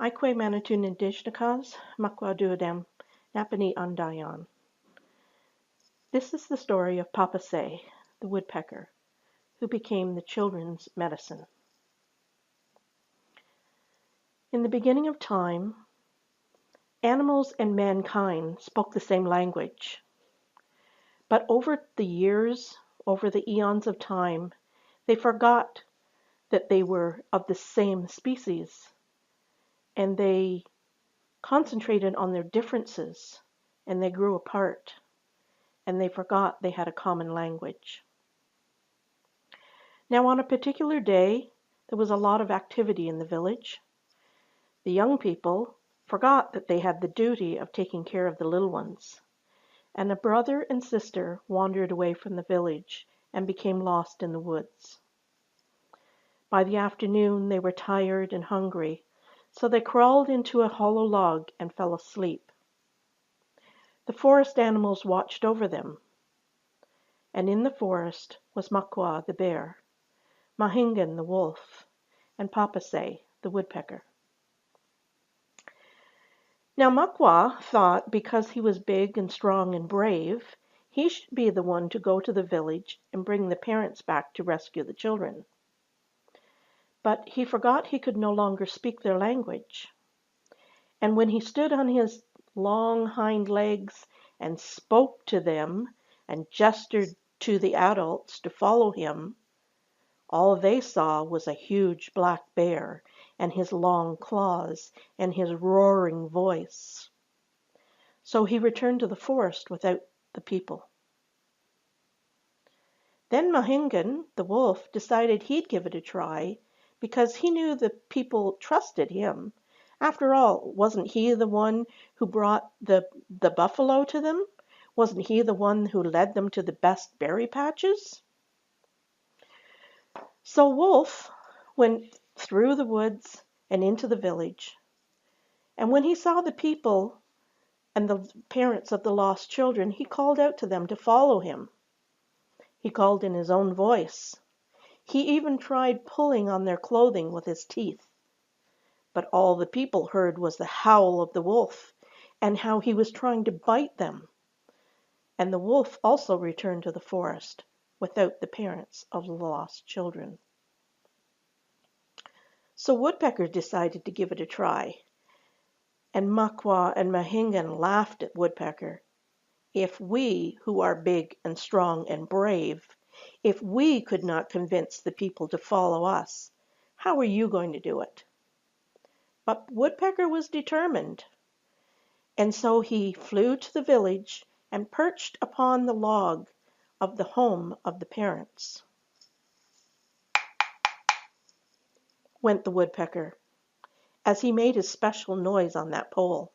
Aikwe Manitun Indishnakas, Makwa Duodam, Napani Andayan. This is the story of Paapaase, the woodpecker, who became the children's medicine. In the beginning of time, animals and mankind spoke the same language. But over the years, over the eons of time, they forgot that they were of the same species, and they concentrated on their differences, and they grew apart, and they forgot they had a common language. Now, on a particular day, there was a lot of activity in the village. The young people forgot that they had the duty of taking care of the little ones, and a brother and sister wandered away from the village and became lost in the woods. By the afternoon, they were tired and hungry, so they crawled into a hollow log and fell asleep. The forest animals watched over them, and in the forest was Makwa the bear, Mahingan the wolf, and Paapaase the woodpecker. Now Makwa thought because he was big and strong and brave, he should be the one to go to the village and bring the parents back to rescue the children. But he forgot he could no longer speak their language. And when he stood on his long hind legs and spoke to them and gestured to the adults to follow him, all they saw was a huge black bear and his long claws and his roaring voice. So he returned to the forest without the people. Then Mahingan, the wolf, decided he'd give it a try because he knew the people trusted him. After all, wasn't he the one who brought the buffalo to them? Wasn't he the one who led them to the best berry patches? So Wolf went through the woods and into the village. And when he saw the people and the parents of the lost children, he called out to them to follow him. He called in his own voice. He even tried pulling on their clothing with his teeth. But all the people heard was the howl of the wolf and how he was trying to bite them. And the wolf also returned to the forest without the parents of the lost children. So Woodpecker decided to give it a try. And Makwa and Mahingan laughed at Woodpecker. If we, who are big and strong and brave, if we could not convince the people to follow us, how are you going to do it? But Woodpecker was determined, and so he flew to the village and perched upon the log of the home of the parents. Went the woodpecker, as he made his special noise on that pole.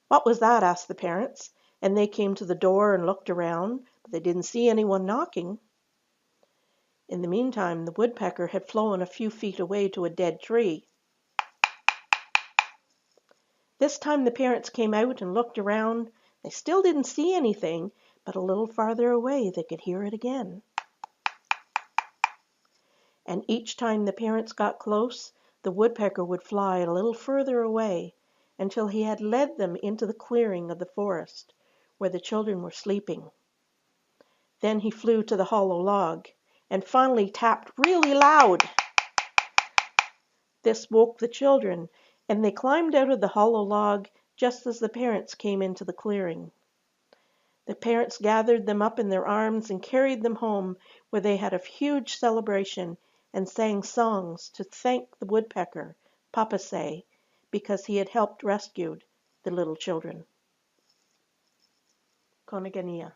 What was that? Asked the parents, and they came to the door and looked around, but they didn't see anyone knocking. In the meantime, the woodpecker had flown a few feet away to a dead tree. This time the parents came out and looked around. They still didn't see anything, but a little farther away they could hear it again. And each time the parents got close, the woodpecker would fly a little further away until he had led them into the clearing of the forest where the children were sleeping. Then he flew to the hollow log and finally tapped really loud. This woke the children, and they climbed out of the hollow log just as the parents came into the clearing. The parents gathered them up in their arms and carried them home, where they had a huge celebration and sang songs to thank the woodpecker, Paapaase, because he had helped rescue the little children. Konigania.